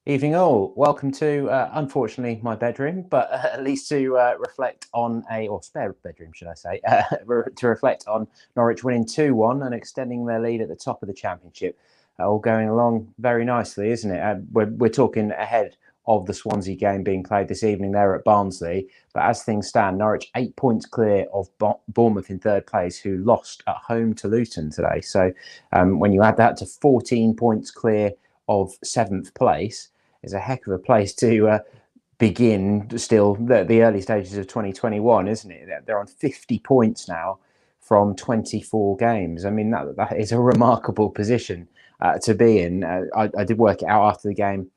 Evening all. Welcome to, unfortunately, my bedroom, but at least to reflect on or spare bedroom, should I say, to reflect on Norwich winning 2-1 and extending their lead at the top of the Championship. All going along very nicely, isn't it? We're talking ahead of the Swansea game being played this evening there at Barnsley. But as things stand, Norwich 8 points clear of Bournemouth in third place, who lost at home to Luton today. So when you add that to 14 points clear of seventh place, is a heck of a place to begin still the early stages of 2021, isn't it? They're on 50 points now from 24 games. I mean, that is a remarkable position to be in. I did work it out after the game.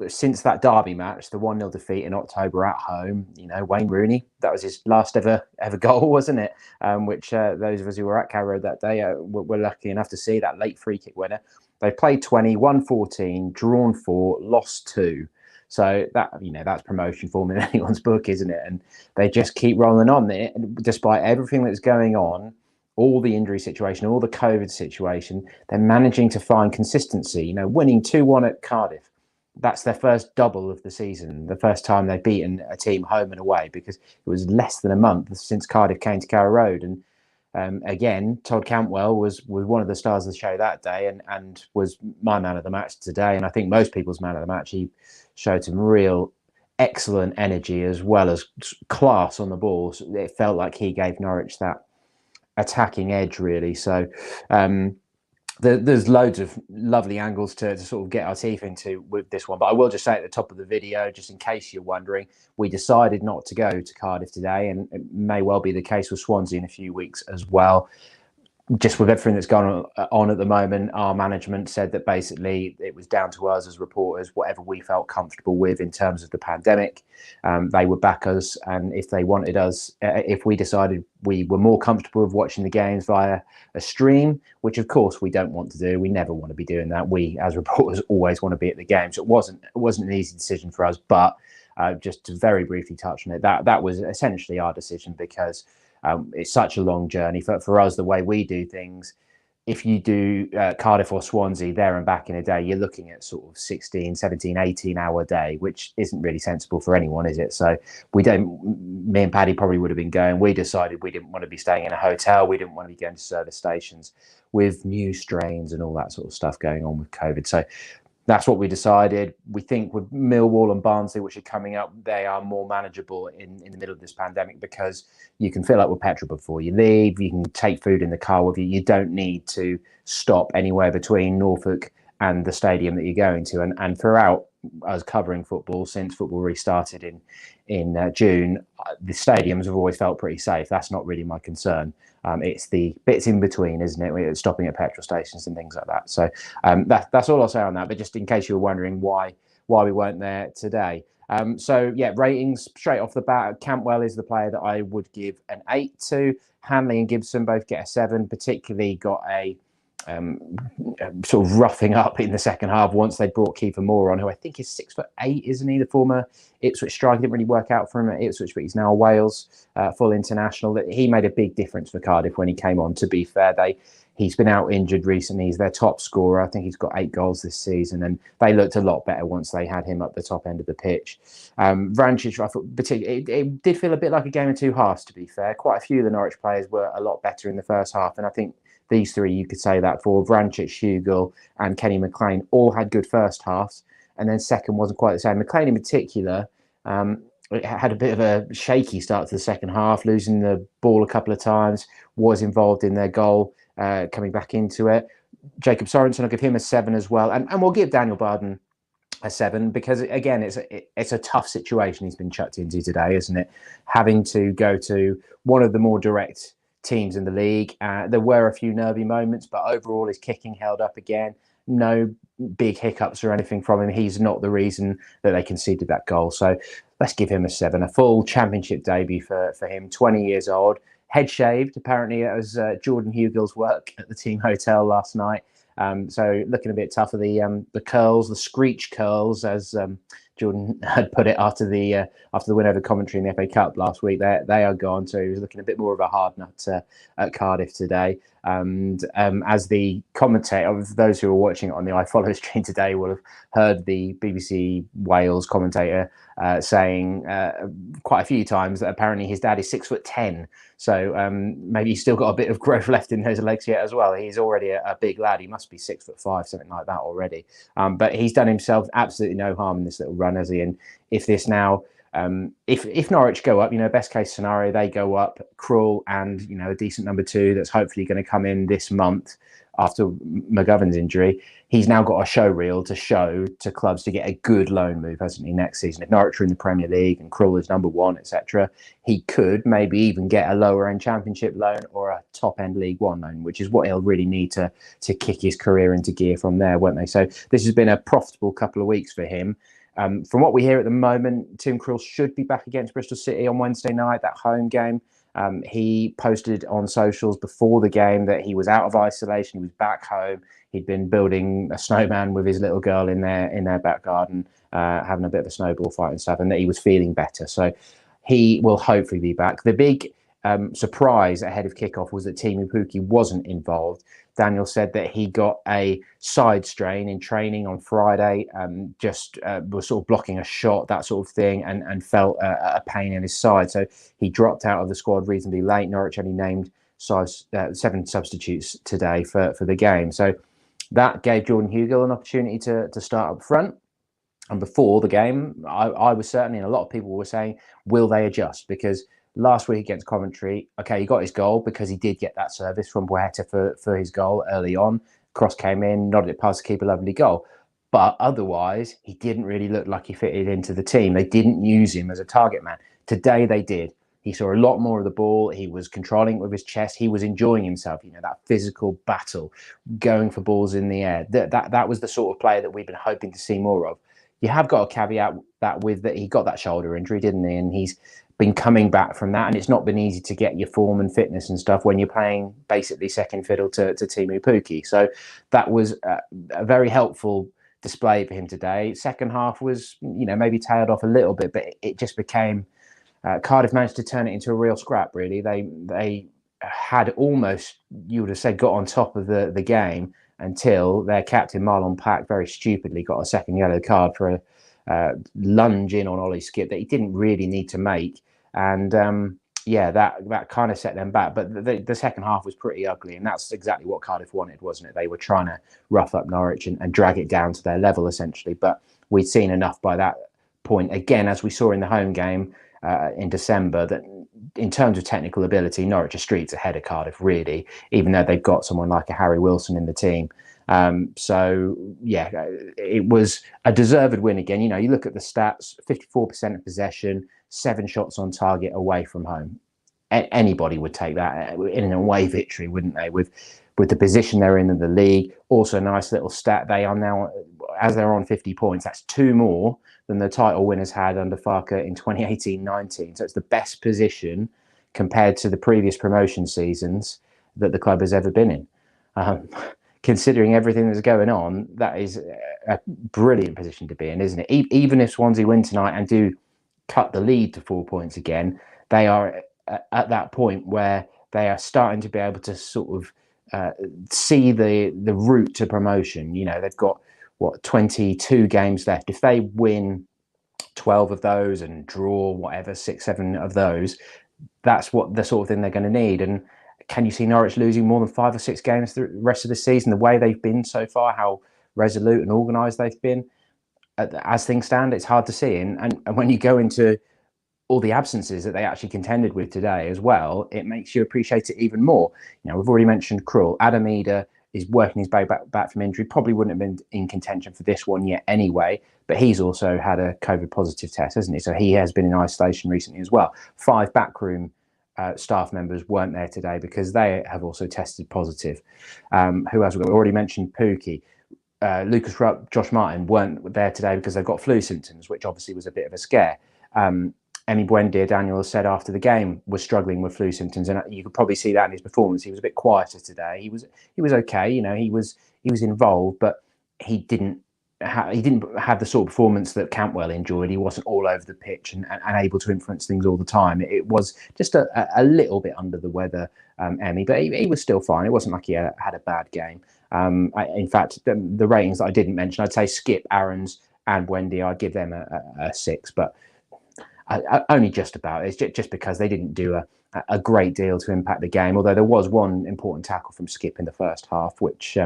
Since that derby match, the 1-0 defeat in October at home, Wayne Rooney, that was his last ever goal, wasn't it? Which those of us who were at Carrow Road that day were lucky enough to see, that late free kick winner. They played 20, won 14, drawn 4, lost 2. So that's promotion form in anyone's book, isn't it? And they just keep rolling on there, despite everything that's going on, all the injury situation, all the COVID situation. They're managing to find consistency. Winning 2-1 at Cardiff. That's their first double of the season, the first time they've beaten a team home and away, because it was less than a month since Cardiff came to Carrow Road. And again, Todd Cantwell was one of the stars of the show that day and was my man of the match today. And I think most people's man of the match. He showed some real excellent energy as well as class on the ball. So it felt like he gave Norwich that attacking edge, really. So there's loads of lovely angles to sort of get our teeth into with this one. But I will just say at the top of the video, just in case you're wondering, we decided not to go to Cardiff today, and it may well be the case with Swansea in a few weeks as well. Just with everything that's gone on at the moment, our management said that basically it was down to us as reporters, whatever we felt comfortable with in terms of the pandemic. They would back us, and if they wanted us, if we decided we were more comfortable with watching the games via a stream, which of course we don't want to do. We never want to be doing that. We as reporters always want to be at the game. So it wasn't an easy decision for us, but just to very briefly touch on it, that was essentially our decision, because it's such a long journey for us. The way we do things, if you do Cardiff or Swansea there and back in a day, you're looking at sort of 16, 17, 18-hour day, which isn't really sensible for anyone, is it? So me and Paddy probably would have been going. We decided we didn't want to be staying in a hotel. We didn't want to be going to service stations with new strains and all that sort of stuff going on with COVID. So that's what we decided. We think with Millwall and Barnsley, which are coming up, they are more manageable in the middle of this pandemic, because you can fill up with petrol before you leave. You can take food in the car with you. You don't need to stop anywhere between Norfolk and the stadium that you're going to. And throughout us covering football, since football restarted in June, the stadiums have always felt pretty safe. That's not really my concern. It's the bits in between, isn't it? We're stopping at petrol stations and things like that. So that's all I'll say on that. But just in case you were wondering why we weren't there today. So yeah, ratings straight off the bat. Cantwell is the player that I would give an 8 to. Hanley and Gibson both get a 7. Particularly got a sort of roughing up in the second half once they brought Kiefer Moore on, who I think is 6'8", isn't he? The former Ipswich striker. Didn't really work out for him at Ipswich, but he's now a Wales full international. He made a big difference for Cardiff when he came on, to be fair. He's been out injured recently. He's their top scorer. I think he's got 8 goals this season, and they looked a lot better once they had him up the top end of the pitch. Vrancic, I thought, it did feel a bit like a game of two halves, to be fair. Quite a few of the Norwich players were a lot better in the first half, and I think these three, you could say that for. Vrancic, Hugill and Kenny McLean all had good first halves, and then second wasn't quite the same. McLean in particular had a bit of a shaky start to the second half, losing the ball a couple of times, was involved in their goal, coming back into it. Jacob Sorensen, I'll give him a 7 as well. And we'll give Daniel Barden a 7, because again, it's a tough situation he's been chucked into today, isn't it? Having to go to one of the more direct teams in the league. There were a few nervy moments, but overall his kicking held up again. No big hiccups or anything from him. He's not the reason that they conceded that goal. So let's give him a 7. A full championship debut for him, 20 years old. Head shaved, apparently it was Jordan Hugill's work at the team hotel last night. So looking a bit tougher. The curls, the screech curls, as Jordan had put it after the win over Coventry in the FA Cup last week. They are gone, so he was looking a bit more of a hard nut at Cardiff today. And as the commentator, those who are watching it on the iFollow stream today will have heard the BBC Wales commentator saying quite a few times that apparently his dad is 6'10". So maybe he's still got a bit of growth left in those legs yet as well. He's already a big lad. He must be 6'5", something like that already. But he's done himself absolutely no harm in this little run, has he? And if this now, if Norwich go up, best case scenario, they go up, Krul and, a decent number 2 that's hopefully going to come in this month after McGovern's injury, he's now got a show reel to show to clubs to get a good loan move, hasn't he, next season? If Norwich are in the Premier League and Krul is number 1, etc., he could maybe even get a lower end Championship loan or a top end League One loan, which is what he'll really need to kick his career into gear from there, won't they? So this has been a profitable couple of weeks for him. From what we hear at the moment, Tim Krul should be back against Bristol City on Wednesday night, that home game. He posted on socials before the game that he was out of isolation. He was back home. He'd been building a snowman with his little girl in their back garden, having a bit of a snowball fight and stuff, and that he was feeling better. So he will hopefully be back. The big surprise ahead of kickoff was that Teemu Pukki wasn't involved. Daniel said that he got a side strain in training on Friday, just was sort of blocking a shot, that sort of thing, and felt a pain in his side. So he dropped out of the squad reasonably late. Norwich only named 7 substitutes today for the game. So that gave Jordan Hugill an opportunity to start up front. And before the game, I was certainly, and a lot of people were saying, will they adjust? Because last week against Coventry, okay, he got his goal because he did get that service from Boeta for his goal early on. Cross came in, nodded it past the keeper, lovely goal. But otherwise, he didn't really look like he fitted into the team. They didn't use him as a target man. Today they did. He saw a lot more of the ball. He was controlling it with his chest. He was enjoying himself, that physical battle, going for balls in the air. That was the sort of player that we've been hoping to see more of. You have got to caveat that with that he got that shoulder injury, didn't he? And he's been coming back from that, and it's not been easy to get your form and fitness and stuff when you're playing basically second fiddle to Teemu Pukki. So that was a very helpful display for him today. Second half was, maybe tailed off a little bit, but it just became Cardiff managed to turn it into a real scrap. Really, they had almost, you would have said, got on top of the game until their captain Marlon Pack very stupidly got a second yellow card for a lunge in on Ollie Skip that he didn't really need to make. And that kind of set them back. But the second half was pretty ugly, and that's exactly what Cardiff wanted, wasn't it? They were trying to rough up Norwich and drag it down to their level, essentially. But we'd seen enough by that point, again, as we saw in the home game in December, that in terms of technical ability, Norwich are streets ahead of Cardiff, really, even though they've got someone like a Harry Wilson in the team. So, it was a deserved win again. You look at the stats, 54% of possession, 7 shots on target away from home. Anybody would take that in an away victory, wouldn't they? With the position they're in the league. Also, a nice little stat. They are now, as they're on 50 points, that's 2 more than the title winners had under Farke in 2018-19. So it's the best position compared to the previous promotion seasons that the club has ever been in. Considering everything that's going on, that is a brilliant position to be in, isn't it? Even if Swansea win tonight and do cut the lead to 4 points again, they are at that point where they are starting to be able to sort of see the route to promotion. They've got 22 games left. If they win 12 of those and draw 6, 7 of those, that's what the sort of thing they're going to need. And can you see Norwich losing more than 5 or 6 games the rest of the season? The way they've been so far, how resolute and organised they've been, as things stand, it's hard to see. And when you go into all the absences that they actually contended with today as well, it makes you appreciate it even more. We've already mentioned Krul. Adam Eder is working his way back from injury. Probably wouldn't have been in contention for this one yet anyway, but he's also had a COVID positive test, hasn't he? So he has been in isolation recently as well. 5 backroom staff members weren't there today because they have also tested positive. Who else? We've already mentioned Pukki. Lucas Rupp, Josh Martin weren't there today because they've got flu symptoms, which obviously was a bit of a scare. Emi Buendia, Daniel said after the game, was struggling with flu symptoms, and you could probably see that in his performance. He was a bit quieter today. He was okay, he was involved, but he didn't he didn't have the sort of performance that Cantwell enjoyed. He wasn't all over the pitch and able to influence things all the time. It was just a little bit under the weather, Emmy, but he was still fine. It wasn't like he had a bad game. In fact, the ratings that I didn't mention, I'd say Skip, Aarons, and Wendy, I'd give them a 6, but only just about. It's just because they didn't do a great deal to impact the game. Although there was one important tackle from Skip in the first half, which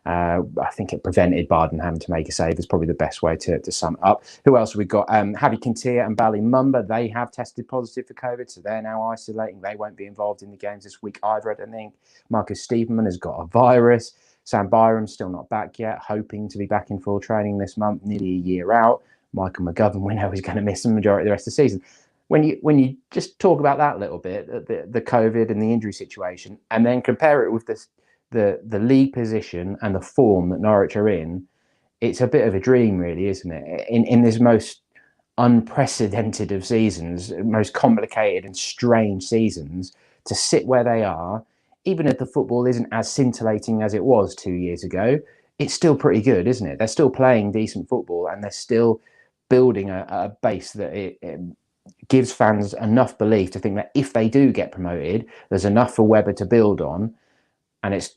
I think it prevented Barden having to make a save. Is probably the best way to sum it up. Who else have we got? Javi Kintia and Bali Mumba. They have tested positive for COVID, so they're now isolating. They won't be involved in the games this week either, I don't think. Marcus Stevenman has got a virus. Sam Byram's still not back yet, hoping to be back in full training this month, nearly a year out. Michael McGovern, we know he's going to miss the majority of the rest of the season. When you just talk about that a little bit, the COVID and the injury situation, and then compare it with the league position and the form that Norwich are in, it's a bit of a dream, really, isn't it? In this most unprecedented of seasons, most complicated and strange seasons, to sit where they are, even if the football isn't as scintillating as it was 2 years ago, it's still pretty good, isn't it? They're still playing decent football, and they're still building a base that it gives fans enough belief to think that if they do get promoted, there's enough for Webber to build on. And it's,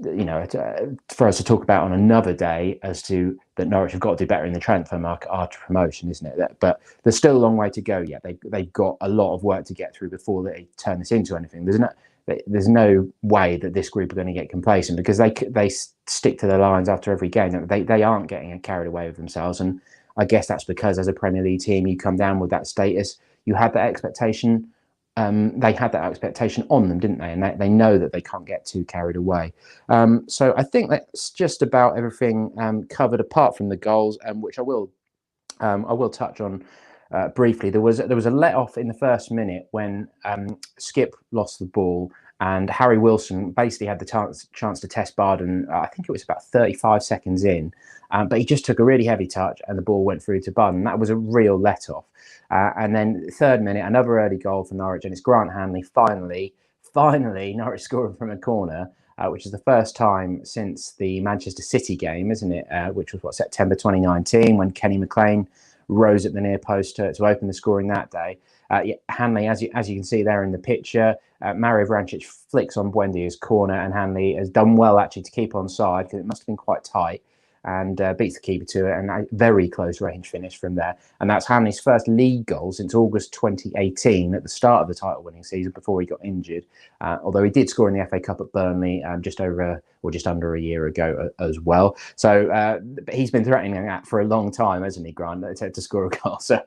for us to talk about on another day as to that Norwich have got to do better in the transfer market after promotion, isn't it? But there's still a long way to go yet. They've got a lot of work to get through before they turn this into anything. There's no way that this group are going to get complacent, because they stick to their lines after every game. They aren't getting carried away with themselves. And I guess that's because as a Premier League team, you come down with that status. You had that expectation. They had that expectation on them, didn't they? And they know that they can't get too carried away. So I think that's just about everything covered, apart from the goals, which I will touch on briefly. There was a let off in the first minute when Skip lost the ball, and Harry Wilson basically had the chance to test Barden. I think it was about 35 seconds in, but he just took a really heavy touch and the ball went through to Barden. That was a real let off. And then third minute, another early goal for Norwich, and it's Grant Hanley finally Norwich scoring from a corner, which is the first time since the Manchester City game, isn't it? Which was September 2019, when Kenny McLean rose at the near post to open the scoring that day. Hanley, as you can see there in the picture, Mario Vrancic flicks on Buendia's corner, and Hanley has done well actually to keep on side, because it must have been quite tight, and beats the keeper to it, and a very close range finish from there. And that's Hanley's first league goal since August 2018, at the start of the title winning season, before he got injured, although he did score in the FA Cup at Burnley just under a year ago as well. So he's been threatening that for a long time, hasn't he, Grant, to score a goal? So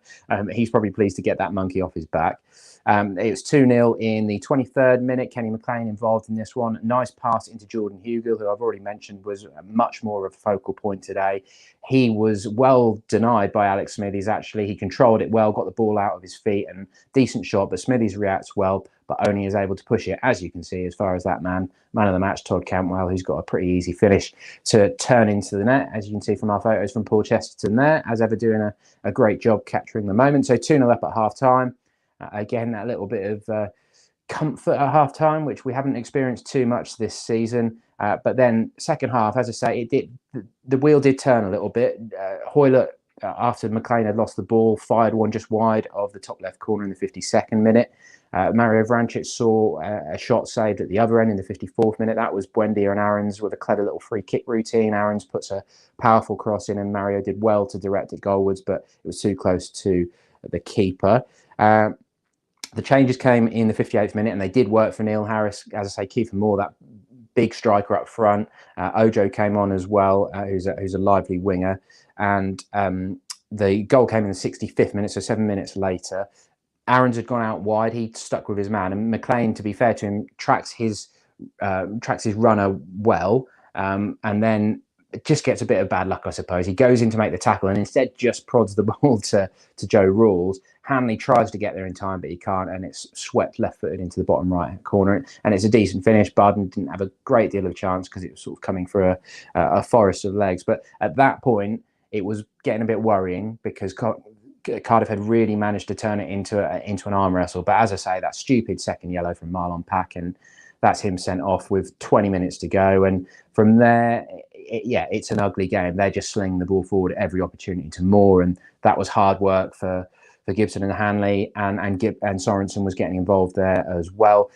he's probably pleased to get that monkey off his back. It was 2-0 in the 23rd minute. Kenny McLean involved in this one. Nice pass into Jordan Hugill, who I've already mentioned was much more of a focal point today. He was well denied by Alex Smithies, actually. He controlled it well, got the ball out of his feet, and decent shot, but Smithies reacts well, but only is able to push it, as you can see, as far as that man of the match, Todd Cantwell, who's got a pretty easy finish to turn into the net, as you can see from our photos from Paul Chesterton there, as ever doing a great job capturing the moment. So 2-0 up at half-time. Again, that little bit of comfort at half-time, which we haven't experienced too much this season. But then second half, as I say, the wheel did turn a little bit. Hoylett, after McLean had lost the ball, fired one just wide of the top left corner in the 52nd minute. Mario Vrancic saw a shot saved at the other end in the 54th minute. That was Buendia and Aarons with a clever little free kick routine. Aarons puts a powerful cross in, and Mario did well to direct it goalwards, but it was too close to the keeper. The changes came in the 58th minute, and they did work for Neil Harris. As I say, Kiefer Moore, that big striker up front. Ojo came on as well, who's a lively winger. And the goal came in the 65th minute, so 7 minutes later. Aarons had gone out wide. He stuck with his man, and McLean, to be fair to him, tracks his runner well, and then just gets a bit of bad luck, I suppose. He goes in to make the tackle and instead just prods the ball to Joe Rawls. Hanley tries to get there in time, but he can't, and it's swept left-footed into the bottom right corner. And it's a decent finish. Barden didn't have a great deal of chance because it was sort of coming through a forest of legs. But at that point, it was getting a bit worrying, because Cardiff had really managed to turn it into an arm wrestle. But as I say, that stupid second yellow from Marlon Pack, and that's him sent off with 20 minutes to go. And from there, yeah, it's an ugly game. They're just slinging the ball forward at every opportunity to Moore, and that was hard work for Gibson and Hanley, and Sorensen was getting involved there as well.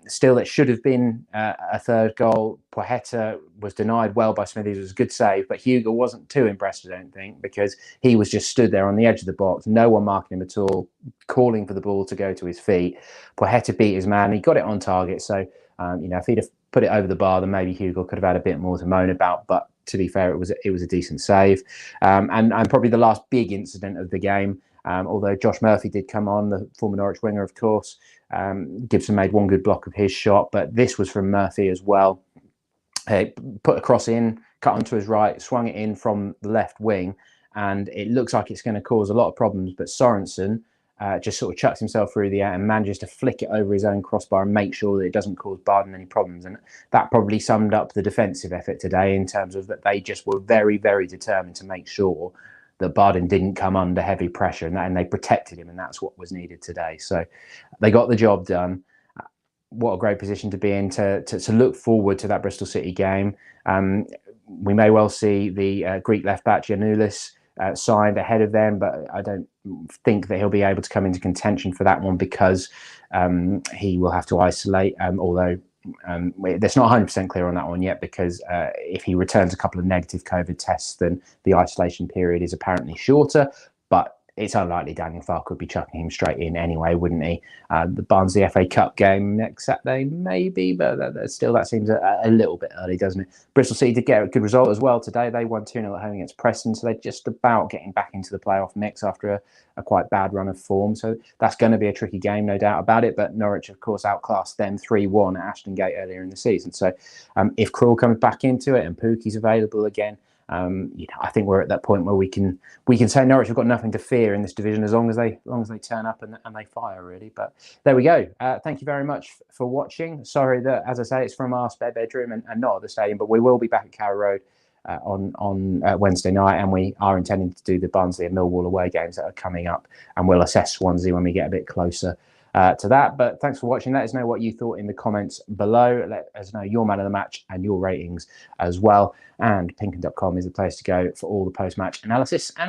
Still, it should have been a third goal. Poeta was denied well by Smithies. It was a good save, but Hugo wasn't too impressed, I don't think, because he was just stood there on the edge of the box, no one marking him at all, calling for the ball to go to his feet. Poeta beat his man. He got it on target, so if he'd have put it over the bar, then maybe Hugo could have had a bit more to moan about. But to be fair, it was a decent save, and probably the last big incident of the game. Although Josh Murphy did come on, the former Norwich winger, of course. Gibson made one good block of his shot, but this was from Murphy as well. Put a cross in, cut onto his right, swung it in from the left wing, and it looks like it's going to cause a lot of problems. But Sorensen just sort of chucks himself through the air and manages to flick it over his own crossbar and make sure that it doesn't cause Barden any problems. And that probably summed up the defensive effort today, in terms of that they just were very, very determined to make sure that Barden didn't come under heavy pressure, and they protected him, and that's what was needed today. So they got the job done. What a great position to be in to look forward to that Bristol City game. We may well see the Greek left back Giannoulis signed ahead of them, but I don't think that he'll be able to come into contention for that one, because he will have to isolate, although that's not 100% clear on that one yet, because if he returns a couple of negative COVID tests, then the isolation period is apparently shorter. But it's unlikely Daniel Farke would be chucking him straight in anyway, wouldn't he? The Barnsley FA Cup game next Saturday, maybe, but still, that seems a little bit early, doesn't it? Bristol City did get a good result as well today. They won 2-0 at home against Preston, so they're just about getting back into the playoff mix after a quite bad run of form. So that's going to be a tricky game, no doubt about it. But Norwich, of course, outclassed them 3-1 at Ashton Gate earlier in the season. So if Krul comes back into it and Pukki's available again, I think we're at that point where we can say Norwich have got nothing to fear in this division, as long as they turn up and they fire, really. But there we go. Thank you very much for watching. Sorry that, as I say, it's from our spare bedroom and not at the stadium, but we will be back at Carrow Road on Wednesday night, and we are intending to do the Barnsley and Millwall away games that are coming up, and we'll assess Swansea when we get a bit closer to that. But thanks for watching. Let us know what you thought in the comments below. Let us know your man of the match and your ratings as well. And Pinkham.com is the place to go for all the post-match analysis and